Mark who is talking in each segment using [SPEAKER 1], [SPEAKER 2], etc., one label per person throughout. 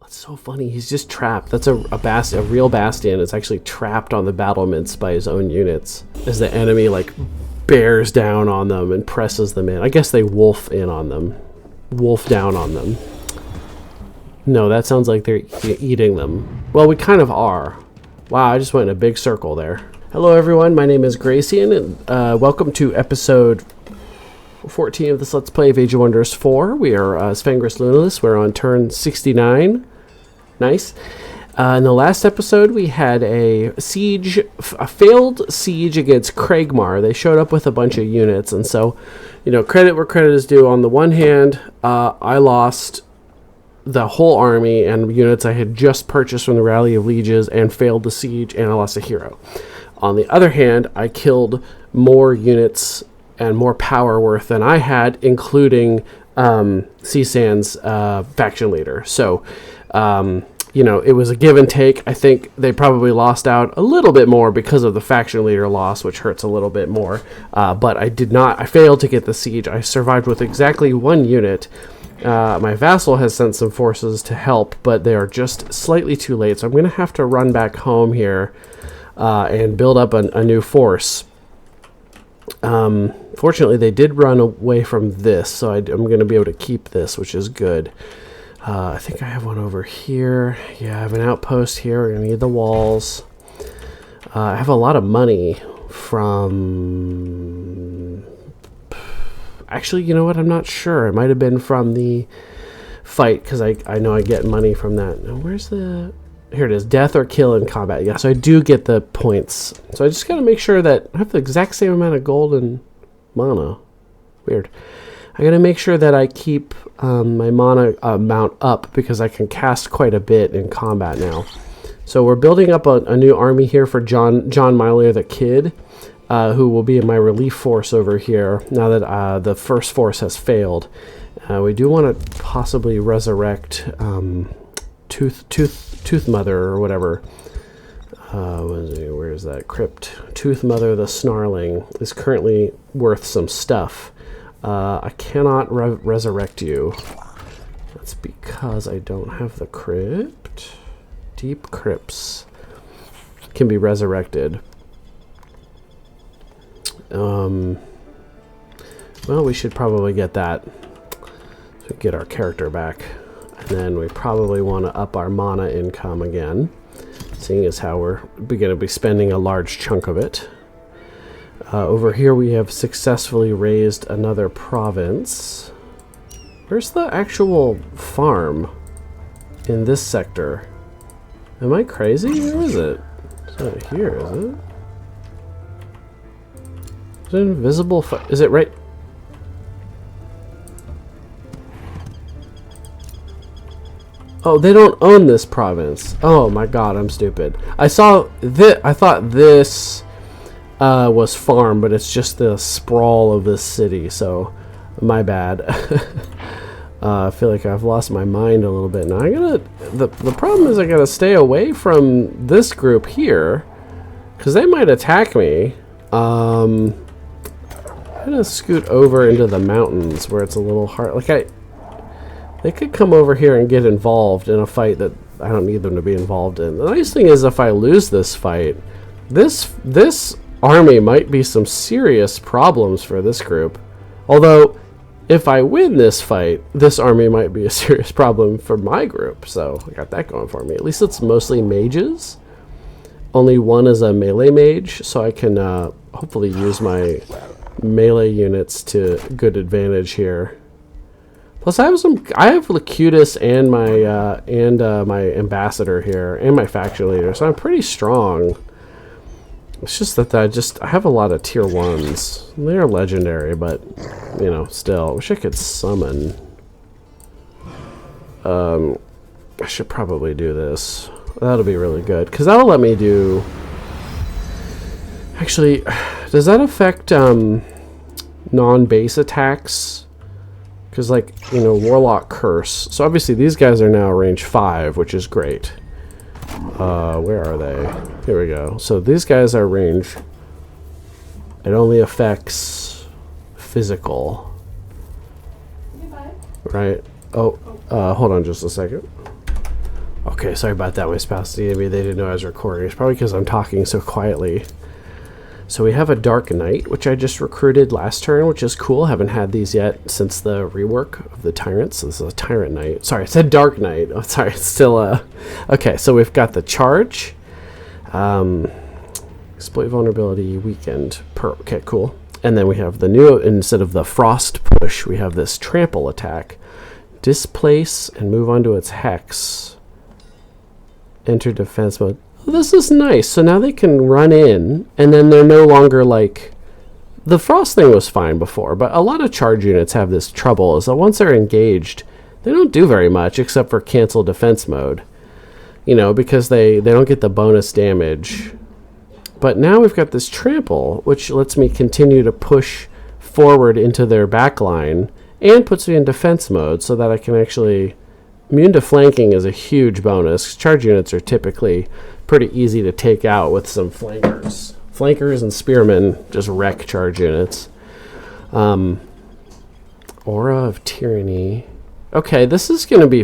[SPEAKER 1] It's so funny. He's just trapped. That's a real bastion. It's actually trapped on the battlements by his own units as the enemy like bears down on them and presses them in. I guess they wolf in on them. Wolf down on them. No, that sounds like they're eating them. Well, we kind of are. Wow, I just went in a big circle there. Hello, everyone. My name is Gracian, and welcome to episode 14 of this Let's Play of Age of Wonders 4. We are Fangris Lunalis. We're on turn 69. Nice. In the last episode, we had a failed siege against Cragmar. They showed up with a bunch of units, and so, you know, credit where credit is due. On the one hand, I lost the whole army and units I had just purchased from the Rally of Lieges and failed the siege, and I lost a hero. On the other hand, I killed more units and more power worth than I had, including CSAN's faction leader. So, you know, it was a give and take. I think they probably lost out a little bit more because of the faction leader loss, which hurts a little bit more. But I failed to get the siege. I survived with exactly one unit. My vassal has sent some forces to help, but they are just slightly too late. So I'm going to have to run back home here and build up a new force. Fortunately, they did run away from this, so I'm going to be able to keep this, which is good. I think I have one over here. Yeah, I have an outpost here. We're going to need the walls. I have a lot of money from... Actually, you know what? I'm not sure. It might have been from the fight, because I know I get money from that. Now, where's the... Here it is. Death or kill in combat. Yeah, so I do get the points. So I just got to make sure that I have the exact same amount of gold and mana. Weird. I got to make sure that I keep my mana amount up, because I can cast quite a bit in combat now. So we're building up a new army here for John Myler the Kid, who will be in my relief force over here now that the first force has failed. We do want to possibly resurrect Tooth Mother or whatever. Where is that? Crypt. Tooth Mother the Snarling is currently worth some stuff. I cannot resurrect you. That's because I don't have the crypt. Deep crypts can be resurrected. Well, we should probably get that to get our character back. And then we probably want to up our mana income again, seeing as how we're going to be spending a large chunk of it. Over here we have successfully raised another province. Where's the actual farm in this sector? Am I crazy? Where is it? It's not here, is it? Is it invisible? Is it right? Oh, they don't own this province. Oh my god, I'm stupid. I thought this was farm, but it's just the sprawl of this city, so my bad. I feel like I've lost my mind a little bit now. The problem is I gotta stay away from this group here, because they might attack me. I'm gonna scoot over into the mountains where it's a little hard. They could come over here and get involved in a fight that I don't need them to be involved in. The nice thing is, if I lose this fight, this army might be some serious problems for this group. Although, if I win this fight, this army might be a serious problem for my group. So I got that going for me. At least it's mostly mages. Only one is a melee mage, so I can hopefully use my melee units to good advantage here. Plus, I have Locutus and my ambassador here and my faction leader, so I'm pretty strong. It's just that I have a lot of tier 1s. They are legendary, but you know, still, I wish I could summon. I should probably do this. That'll be really good, because that'll let me do... Actually, does that affect non-base attacks? Because, like, you know, Warlock Curse. So obviously these guys are now range 5, which is great. Where are they? Here we go. So these guys are range... It only affects physical. Right? Oh, hold on just a second. Okay, sorry about that. My spouse needed me. They didn't know I was recording. It's probably because I'm talking so quietly. So we have a Dark Knight, which I just recruited last turn, which is cool. Haven't had these yet since the rework of the Tyrants. So this is a Tyrant Knight. Sorry, I said Dark Knight. Oh, sorry, it's still okay, so we've got the Charge. Exploit vulnerability, weakened. Okay, cool. And then we have the new, instead of the Frost Push, we have this Trample attack. Displace and move onto its Hex. Enter defense mode. Oh, this is nice. So now they can run in, and then they're no longer like... The Frost thing was fine before, but a lot of charge units have this trouble, is that once they're engaged, they don't do very much except for cancel defense mode. You know, because they don't get the bonus damage. But now we've got this Trample, which lets me continue to push forward into their backline, and puts me in defense mode so that I can actually... Immune to flanking is a huge bonus. Charge units are typically pretty easy to take out with some flankers. Flankers and spearmen just wreck charge units. Aura of Tyranny. Okay, this is going to be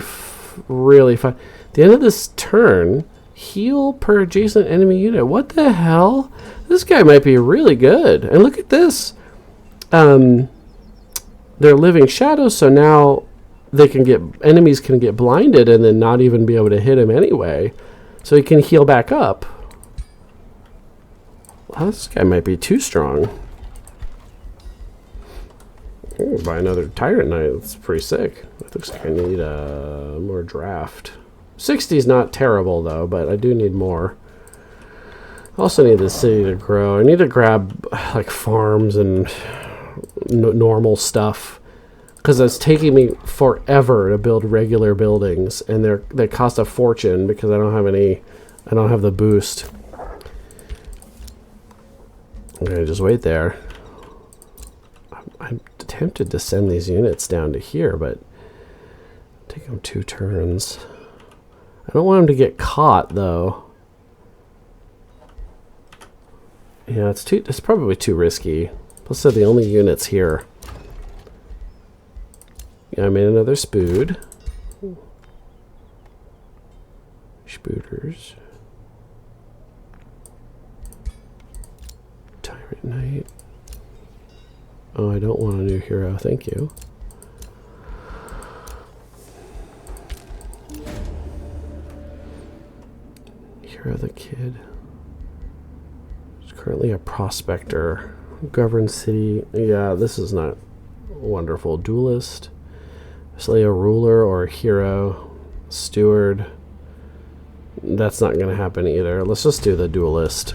[SPEAKER 1] really fun. At the end of this turn, heal per adjacent enemy unit. What the hell? This guy might be really good. And look at this. They're living shadows, so now they can get, enemies can get blinded and then not even be able to hit him anyway. So he can heal back up. Well, this guy might be too strong. Ooh, buy another Tyrant Knight. That's pretty sick. It looks like I need more draft. 60 is not terrible though, but I do need more. I also need the city to grow. I need to grab like farms and normal stuff, because it's taking me forever to build regular buildings, and they cost a fortune because I don't have the boost. I'm gonna just wait there. I'm tempted to send these units down to here, but take them 2 turns. I don't want them to get caught though. Yeah, it's probably too risky. Plus they're the only units here. Yeah, I made another Spood. Spooders. Tyrant Knight. Oh, I don't want a new hero, thank you. Hero the Kid. There's currently a Prospector. Governed City. Yeah, this is not wonderful. Duelist. Slay a ruler or a hero. Steward. That's not going to happen either. Let's just do the duelist.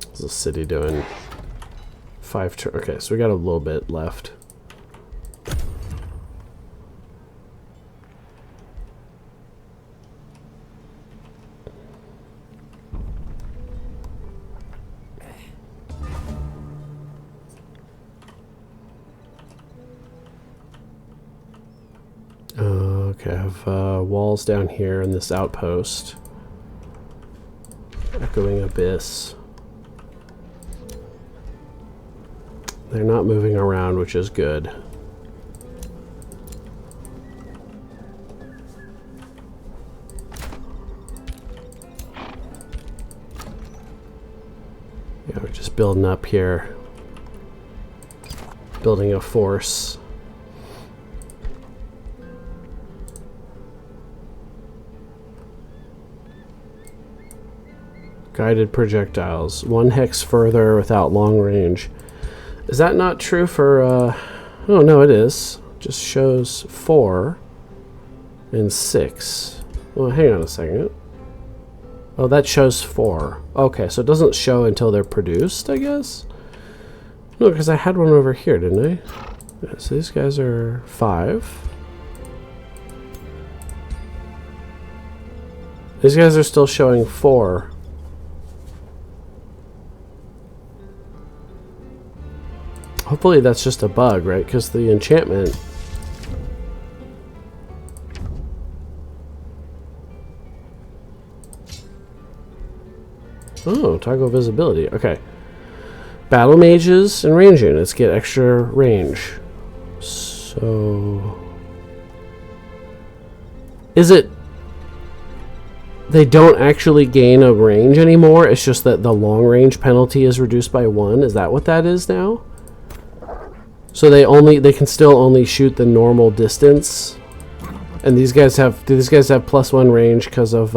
[SPEAKER 1] What's the city doing? 5 turns. Okay, so we got a little bit left. Okay, I have walls down here in this outpost. Echoing Abyss. They're not moving around, which is good. Yeah, we're just building up here. Building a force. Guided projectiles. 1 hex further without long range. Is that not true for... oh, no, it is. Just shows 4 and 6. Well, hang on a second. Oh, that shows 4. Okay, so it doesn't show until they're produced, I guess? No, because I had one over here, didn't I? Yeah, so these guys are 5. These guys are still showing 4. Hopefully that's just a bug, right? Because the enchantment... Oh, toggle visibility. Okay. Battle mages and range units get extra range. So... Is it... They don't actually gain a range anymore? It's just that the long range penalty is reduced by 1? Is that what that is now? So they can still only shoot the normal distance? And these guys have... Do these guys have +1 range because of...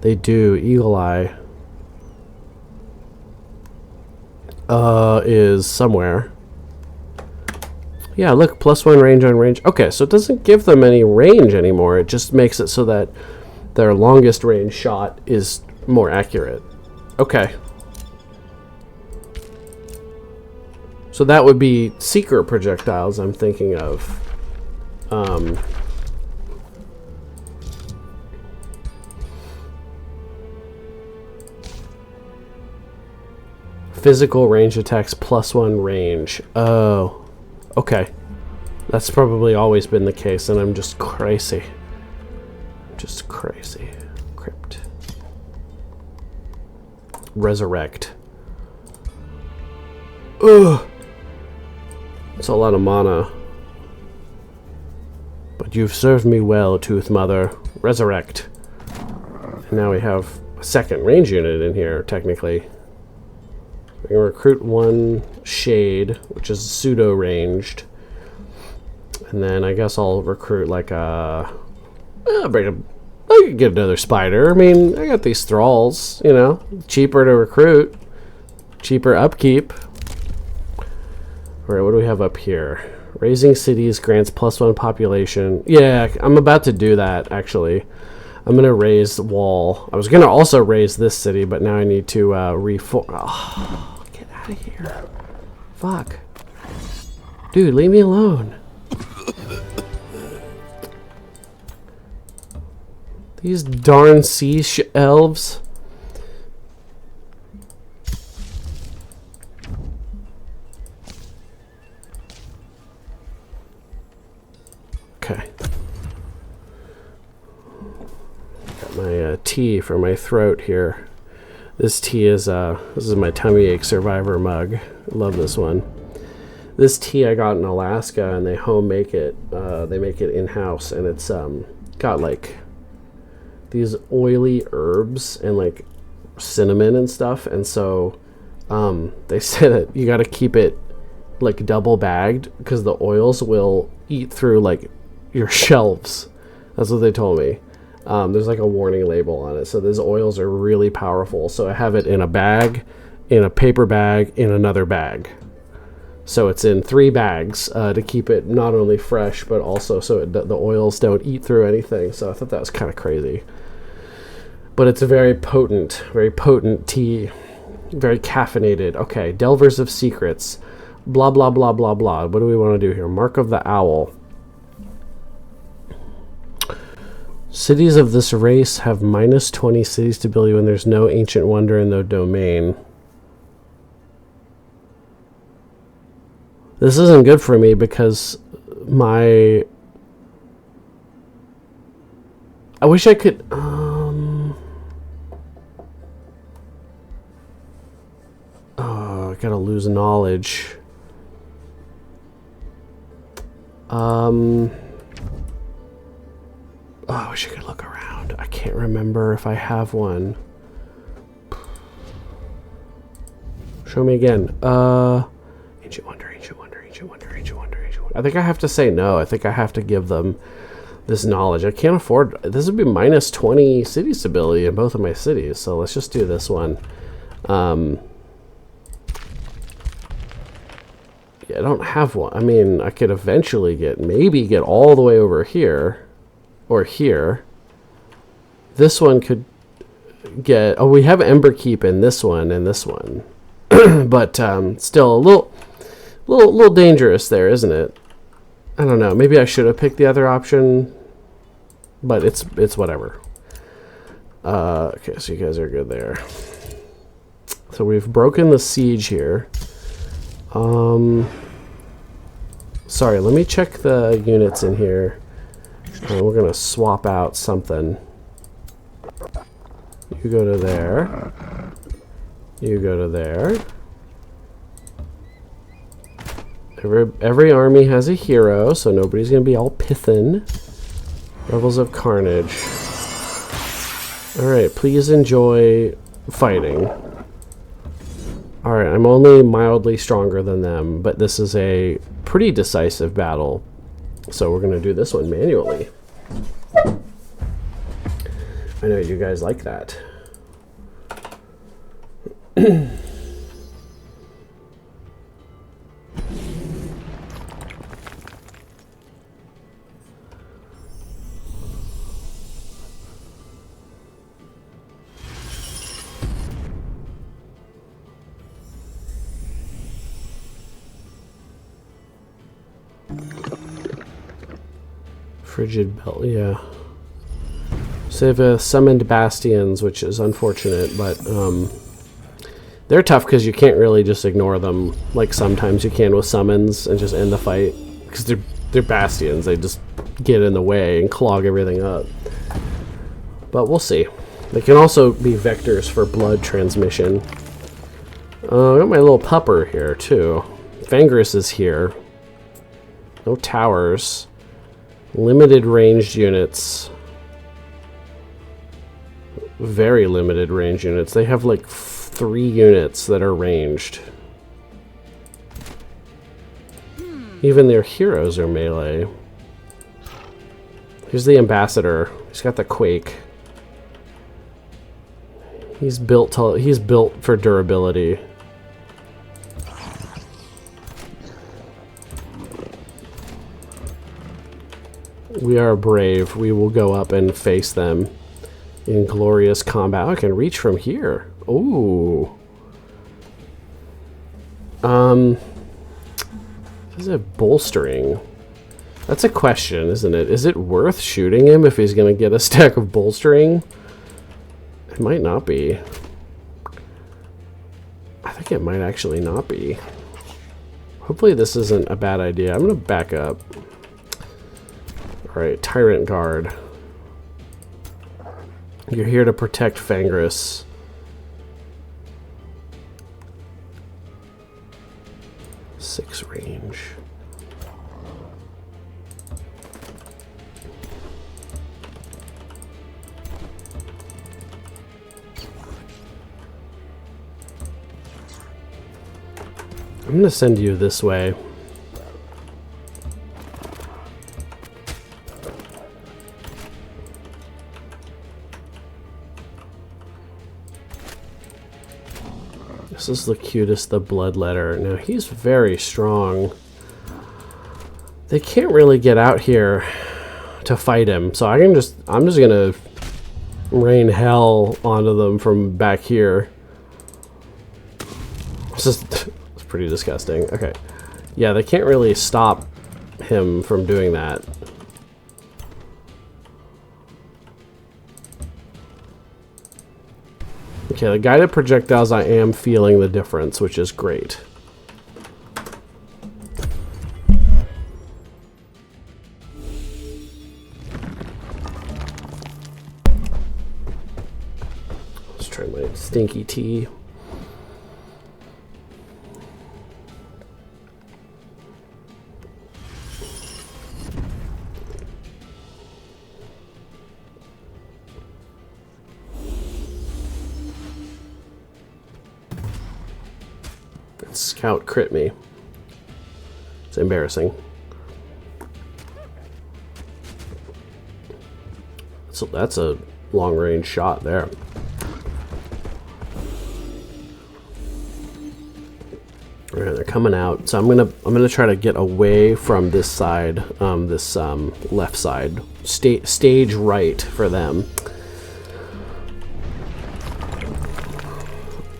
[SPEAKER 1] They do. Eagle Eye. Is somewhere. Yeah, look, +1 range on range. Okay, so it doesn't give them any range anymore. It just makes it so that their longest range shot is more accurate. Okay. So that would be seeker projectiles I'm thinking of. Physical range attacks +1 range. Oh. Okay. That's probably always been the case, and I'm just crazy. Just crazy. Crypt. Resurrect. Ugh. It's a lot of mana. But you've served me well, Tooth Mother. Resurrect. And now we have a second range unit in here, technically. We can recruit 1 Shade, which is pseudo-ranged. And then I guess I'll recruit like a... I could get another Spider. I mean, I got these Thralls, you know. Cheaper to recruit. Cheaper upkeep. Alright, what do we have up here? Raising cities grants +1 population. Yeah, I'm about to do that, actually. I'm going to raise the wall. I was going to also raise this city, but now I need to reform... Oh, get out of here. Fuck. Dude, leave me alone. These darn sea elves. Okay. Got my tea for my throat here. This tea is this is my tummy ache survivor mug. Love this one. This tea I got in Alaska, and they home make it. They make it in house, and it's got like these oily herbs and like cinnamon and stuff. And so they say that you got to keep it like double bagged because the oils will eat through like your shelves. That's what they told me. There's like a warning label on it. So these oils are really powerful. So I have it in a bag, in a paper bag, in another bag. So it's in 3 bags to keep it not only fresh, but also so the oils don't eat through anything. So I thought that was kind of crazy. But it's a very potent tea. Very caffeinated. Okay, Delvers of Secrets. Blah, blah, blah, blah, blah. What do we want to do here? Mark of the Owl. Cities of this race have -20 city stability when there's no ancient wonder in the domain. This isn't good for me because I wish I could... I gotta lose knowledge. Oh, I wish I could look around. I can't remember if I have one. Show me again. Ancient Wonder, Ancient Wonder, Ancient Wonder, Ancient Wonder, Ancient Wonder. I think I have to say no. I think I have to give them this knowledge. I can't afford... This would be -20 city stability in both of my cities. So let's just do this one. Yeah, I don't have one. I mean, I could eventually maybe get all the way over here. Or here. This one could get... Oh, we have Ember Keep in this one and this one. But still a little dangerous there, isn't it? I don't know. Maybe I should have picked the other option. But it's whatever. Okay, so you guys are good there. So we've broken the siege here. Sorry, let me check the units in here. We're gonna swap out something. You go to there. You go to there. Every army has a hero, so nobody's gonna be all pithin'. Levels of carnage. Alright, please enjoy fighting. Alright, I'm only mildly stronger than them, but this is a pretty decisive battle. So we're going to do this one manually. I know you guys like that. Frigid belt, yeah. So they've summoned bastions, which is unfortunate, but they're tough because you can't really just ignore them like sometimes you can with summons and just end the fight. Because they're bastions, they just get in the way and clog everything up. But we'll see. They can also be vectors for blood transmission. I got my little pupper here too. Fangris is here. No towers. Limited ranged units. Very limited range units. They have like 3 units that are ranged. Even their heroes are melee. Here's the ambassador. He's got the quake. He's built for durability. We are brave. We will go up and face them in glorious combat. Oh, I can reach from here. Ooh. Is it bolstering? That's a question, isn't it? Is it worth shooting him if he's going to get a stack of bolstering? It might not be. I think it might actually not be. Hopefully this isn't a bad idea. I'm going to back up. Alright, Tyrant Guard. You're here to protect Fangris. Six range. I'm gonna send you this way. This is Locutus the Bloodletter. Now he's very strong. They can't really get out here to fight him, so I'm just gonna rain hell onto them from back here. It's pretty disgusting. Okay. Yeah, they can't really stop him from doing that. Okay, the guided projectiles, I am feeling the difference, which is great. Let's try my stinky tea. Scout crit me. It's embarrassing. So that's a long range shot there. Alright, they're coming out. So I'm gonna try to get away from this side, this left side. Stage right for them.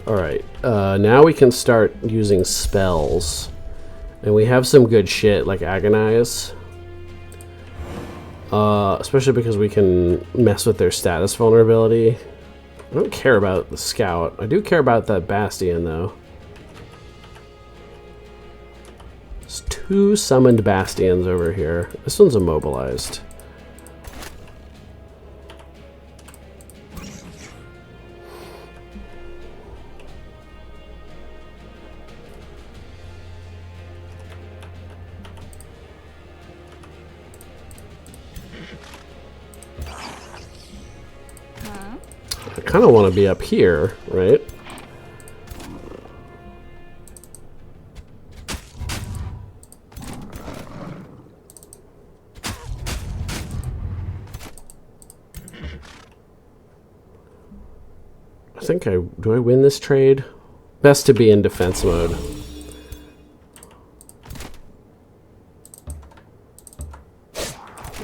[SPEAKER 1] Alright, now we can start using spells. And we have some good shit, like Agonize. Especially because we can mess with their status vulnerability. I don't care about the Scout. I do care about that Bastion, though. There's 2 summoned Bastions over here. This one's immobilized. kind of want to be up here, right? I think do I win this trade? Best to be in defense mode.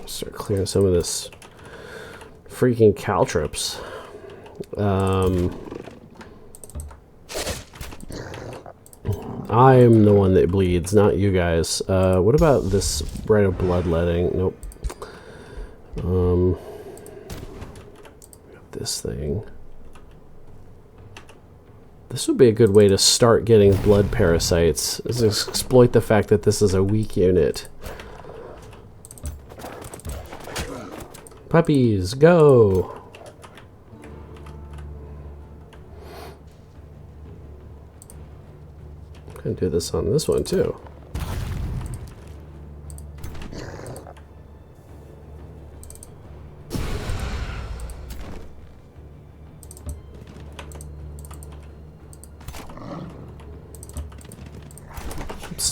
[SPEAKER 1] Start clearing some of this freaking caltrops. I'm the one that bleeds, not you guys. What about this rite of bloodletting? Nope. Got this thing. This would be a good way to start getting blood parasites, is exploit the fact that this is a weak unit. Puppies, go! I'm gonna do this on this one too.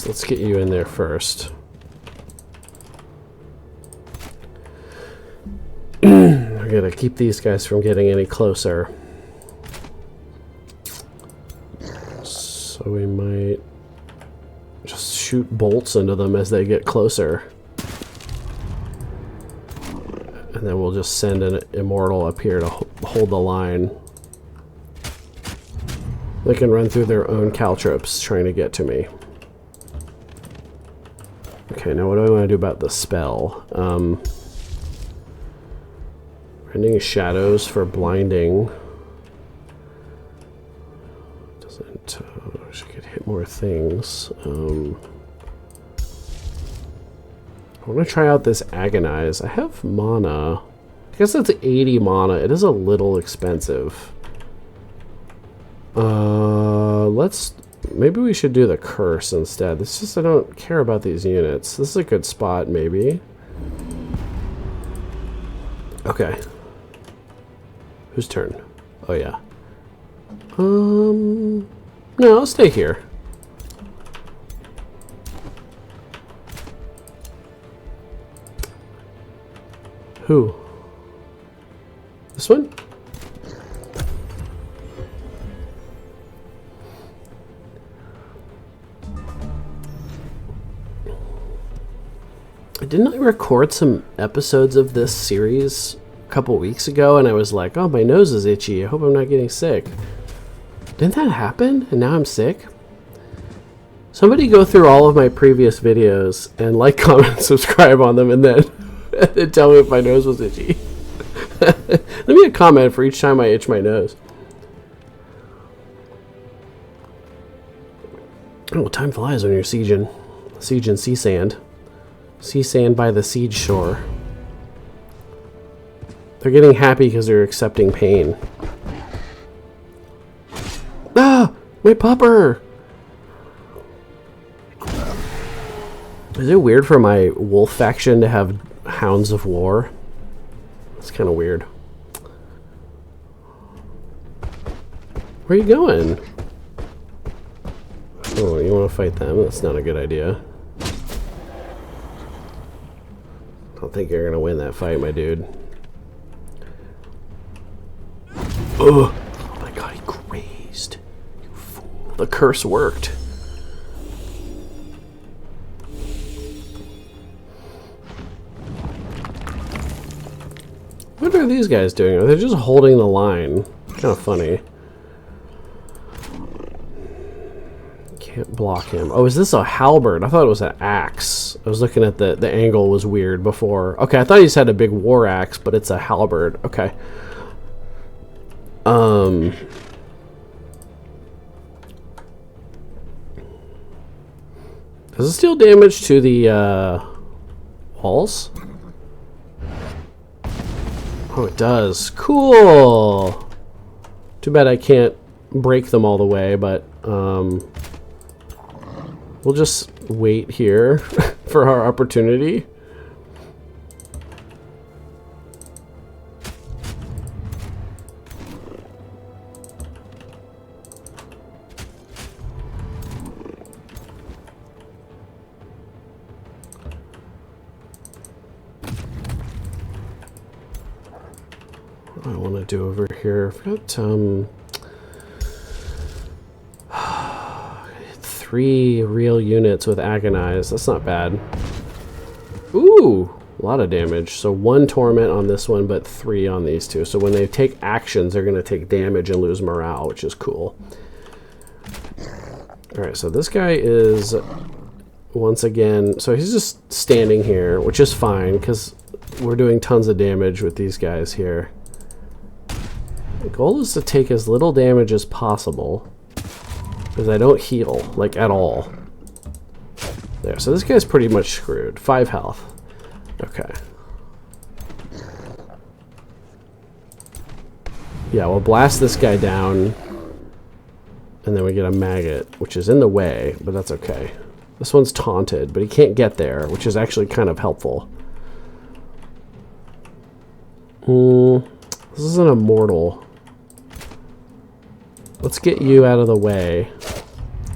[SPEAKER 1] Let's get you in there first. We're gonna keep these guys from getting any closer. So we might just shoot bolts into them as they get closer. And then we'll just send an immortal up here to hold the line. They can run through their own caltrops trying to get to me. Okay, now what do I want to do about the spell? Rending shadows for blinding. Doesn't... she could hit more things. I want to try out this agonize. I have mana. I guess that's 80 mana. It is a little expensive. Maybe we should do the curse instead. It's just I don't care about these units. This is a good spot, maybe. Okay. Whose turn? Oh yeah. No, I'll stay here. Who? This one? Didn't I record some episodes of this series a couple weeks ago and I was like, oh, my nose is itchy. I hope I'm not getting sick. Didn't that happen? And now I'm sick? Somebody go through all of my previous videos and like, comment, subscribe on them and then tell me if my nose was itchy. Leave me a comment for each time I itch my nose. Oh, time flies when you're sieging. Sieging sea sand. Sea sand by the siege shore. They're getting happy because they're accepting pain. Ah! My pupper! Is it weird for my wolf faction to have hounds of war? It's kind of weird. Where are you going? Oh, you want to fight them? That's not a good idea. I don't think you're gonna win that fight, my dude. Oh my god, he grazed. You fool. The curse worked. What are these guys doing? Are they just holding the line? Kind of funny. Can't block him. Oh, is this a halberd? I thought it was an axe. I was looking at the angle was weird before. Okay, I thought he just had a big war axe, but it's a halberd. Okay. Does it deal damage to the walls? Oh, it does. Cool. Too bad I can't break them all the way, but we'll just wait here for our opportunity. I want to do over here. I've got 3 real units with Agonize. That's not bad. Ooh, a lot of damage. So 1 torment on this one, but 3 on these two. So when they take actions, they're going to take damage and lose morale, which is cool. Alright, so this guy is, once again, so he's just standing here, which is fine, because we're doing tons of damage with these guys here. The goal is to take as little damage as possible, because I don't heal, like, at all. There, so this guy's pretty much screwed. 5 health. Okay. Yeah, we'll blast this guy down, and then we get a maggot, which is in the way, but that's okay. This one's taunted, but he can't get there, which is actually kind of helpful. This is an immortal. Let's get you out of the way.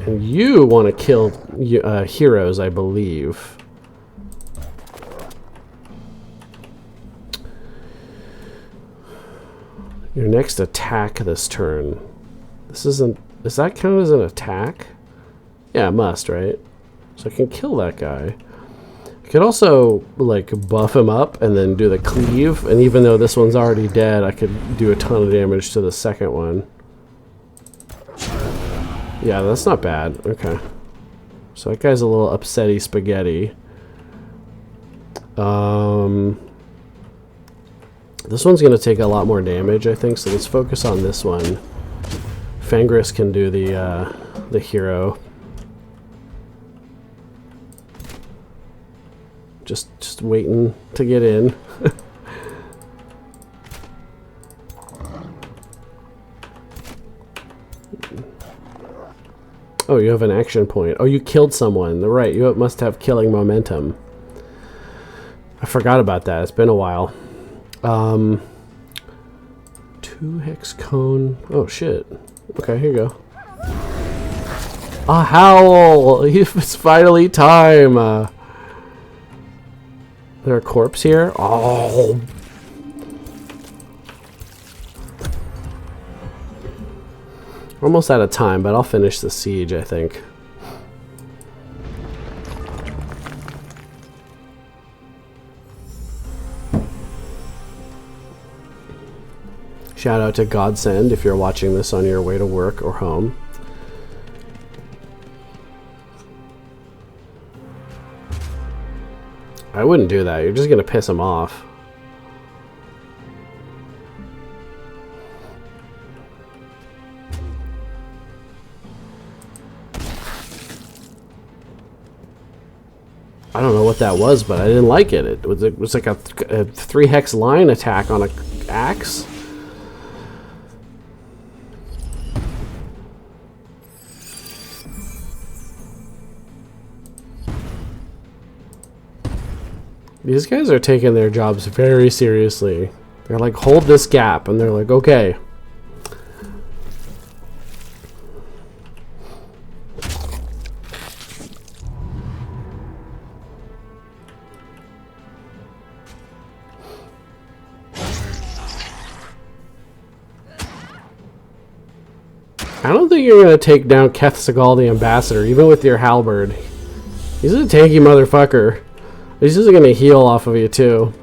[SPEAKER 1] And you want to kill heroes, I believe. Your next attack this turn. This isn't... Does that count as an attack? Yeah, it must, right? So I can kill that guy. I could also, like, buff him up and then do the cleave. And even though this one's already dead, I could do a ton of damage to the second one. Yeah, that's not bad. Okay. So that guy's a little upsetty spaghetti. This one's going to take a lot more damage, I think, so let's focus on this one. Fangris can do the hero. Just waiting to get in. Oh, you have an action point. Oh, you killed someone. Right, you must have killing momentum. I forgot about that. It's been a while. 2 hex cone. Oh, shit. Okay, here you go. A howl! It's finally time! There a corpse here? Oh! We're almost out of time, but I'll finish the siege, I think. Shout out to Godsend if you're watching this on your way to work or home. I wouldn't do that. You're just going to piss him off. I don't know what that was, but I didn't like it. It was like a 3 hex line attack on a axe. These guys are taking their jobs very seriously. They're like, hold this gap, and they're like, okay. I don't think you're going to take down Keth Segal the Ambassador, even with your halberd. He's a tanky motherfucker. He's just going to heal off of you, too.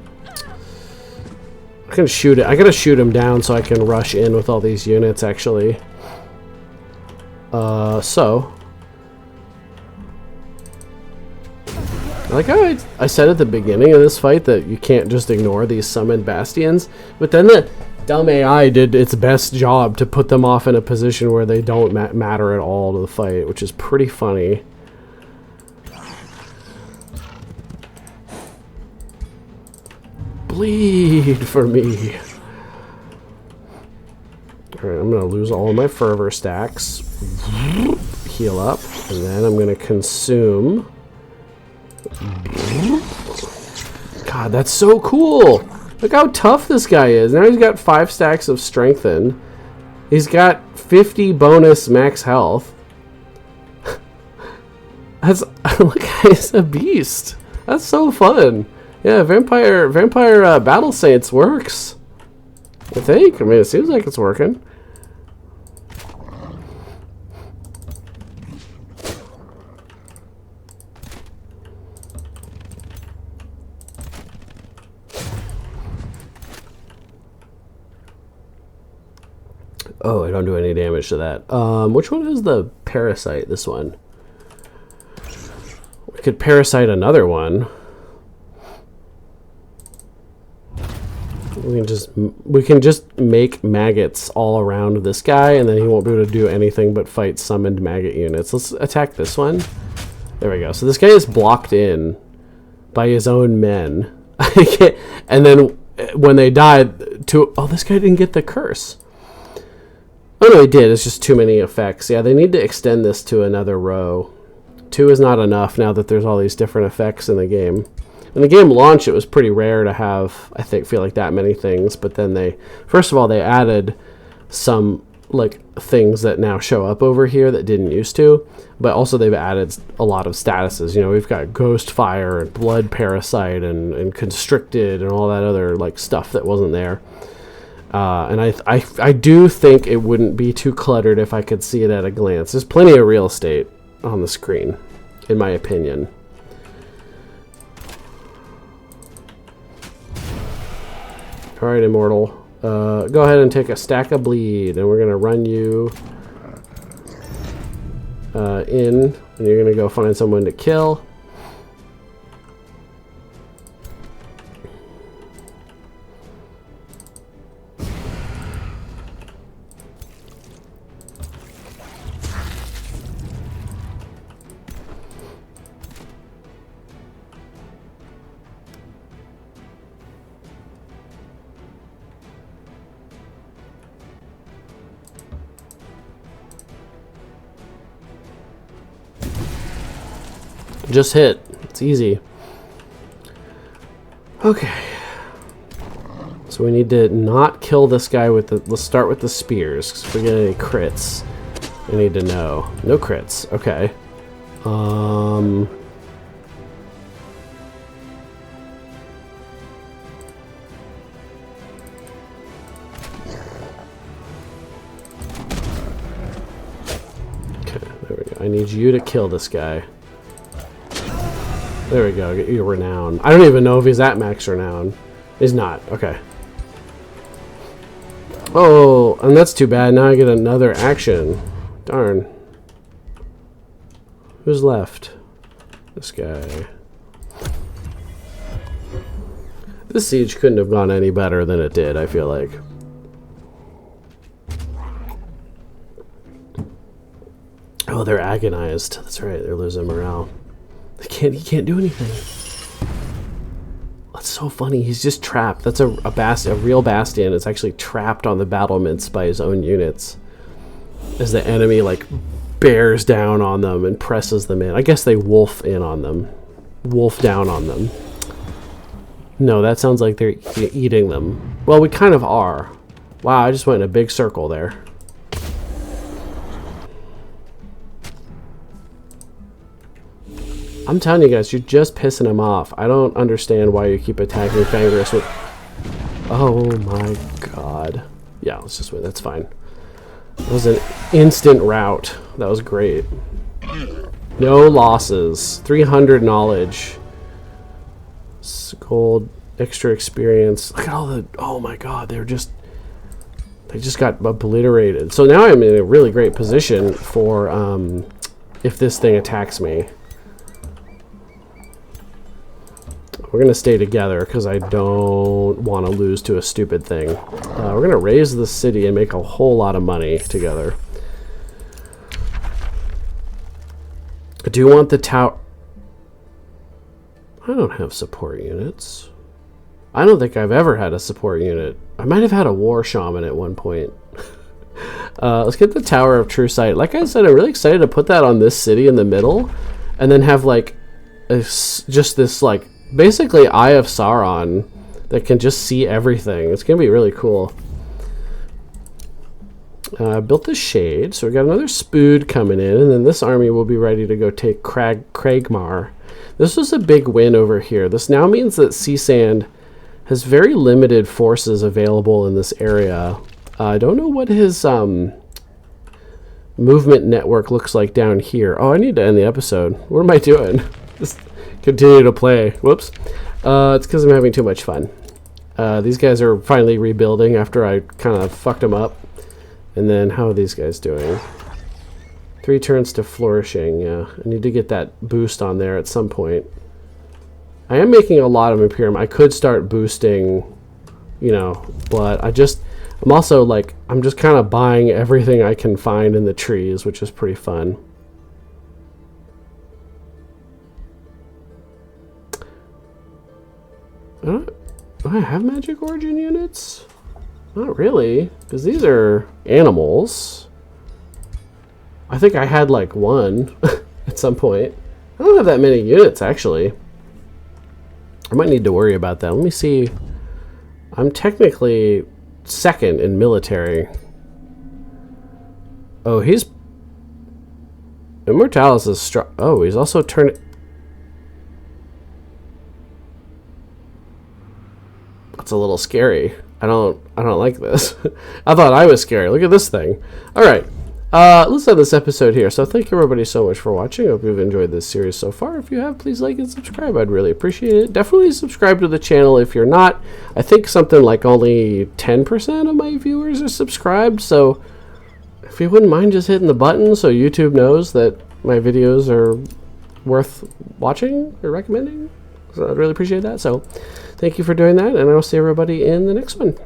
[SPEAKER 1] I can shoot it. I gotta shoot him down so I can rush in with all these units, actually. So... Like I said at the beginning of this fight that you can't just ignore these summoned bastions, but then the dumb AI did its best job to put them off in a position where they don't matter at all to the fight, which is pretty funny. Bleed for me. Alright, I'm going to lose all of my fervor stacks. Heal up. And then I'm going to consume. God, that's so cool. Look how tough this guy is. Now he's got 5 stacks of strengthen. He's got 50 bonus max health. That's, look, he's a beast. That's so fun. Yeah, Vampire Battle Saints works. I think. I mean, it seems like it's working. Oh, I don't do any damage to that. Which one is the parasite? This one. We could parasite another one. We can just make maggots all around this guy, and then he won't be able to do anything but fight summoned maggot units. Let's attack this one. There we go. So this guy is blocked in by his own men. And then when they died, oh, this guy didn't get the curse. Oh no, he did. It's just too many effects. Yeah, they need to extend this to another row. 2 is not enough now that there's all these different effects in the game. In the game launch, it was pretty rare to have, feel like that many things. But then first of all, they added some like things that now show up over here that didn't used to. But also they've added a lot of statuses. You know, we've got Ghost Fire and Blood Parasite and Constricted and all that other like stuff that wasn't there. And I do think it wouldn't be too cluttered if I could see it at a glance. There's plenty of real estate on the screen, in my opinion. Alright, Immortal. Go ahead and take a stack of bleed, and we're going to run you in, and you're going to go find someone to kill. Just hit. It's easy. Okay. So we need to not kill this guy with the... Let's start with the spears, because if we get any crits, we need to know. No crits. Okay. Okay, there we go. I need you to kill this guy. There we go, get you renown. I don't even know if he's at max renown. He's not, okay. Oh, and that's too bad. Now I get another action. Darn. Who's left? This guy. This siege couldn't have gone any better than it did, I feel like. Oh, they're agonized. That's right, they're losing morale. He can't do anything. That's so funny. He's just trapped. That's a real bastion. It's actually trapped on the battlements by his own units. As the enemy like bears down on them and presses them in. I guess they wolf in on them. Wolf down on them. No, that sounds like they're eating them. Well, we kind of are. Wow, I just went in a big circle there. I'm telling you guys, you're just pissing him off. I don't understand why you keep attacking Fangris with... Oh my god. Yeah, let's just win. That's fine. That was an instant rout. That was great. No losses. 300 knowledge. Gold, extra experience. Look at all the... Oh my god, they just got obliterated. So now I'm in a really great position for if this thing attacks me. We're going to stay together because I don't want to lose to a stupid thing. We're going to raise the city and make a whole lot of money together. I do want the tower... I don't have support units. I don't think I've ever had a support unit. I might have had a war shaman at one point. Let's get the Tower of True Sight. Like I said, I'm really excited to put that on this city in the middle. And then have like just this like... basically Eye of Sauron that can just see everything. It's gonna be really cool. I built the shade, so we got another Spood coming in, and then this army will be ready to go take Cragmar. This was a big win over here. This now means that Sea Sand has very limited forces available in this area. I don't know what his movement network looks like down here. Oh, I need to end the episode. What am I doing? Just continue to play. Whoops. It's because I'm having too much fun. These guys are finally rebuilding after I kind of fucked them up. And then how are these guys doing? 3 turns to flourishing. Yeah, I need to get that boost on there at some point. I am making a lot of Imperium. I could start boosting, you know, but I'm also like, I'm just kind of buying everything I can find in the trees, which is pretty fun. Do I have magic origin units? Not really, because these are animals. I think I had like 1 at some point. I don't have that many units, actually. I might need to worry about that. Let me see. I'm technically 2nd in military. Oh, he's... Immortalis is strong. Oh, he's also turning... That's a little scary. I don't like this. I thought I was scary. Look at this thing. All right. Let's end this episode here. So thank you everybody so much for watching. I hope you've enjoyed this series so far. If you have, please like and subscribe. I'd really appreciate it. Definitely subscribe to the channel if you're not. I think something like only 10% of my viewers are subscribed. So if you wouldn't mind just hitting the button so YouTube knows that my videos are worth watching or recommending. So I'd really appreciate that. So thank you for doing that, and I'll see everybody in the next one.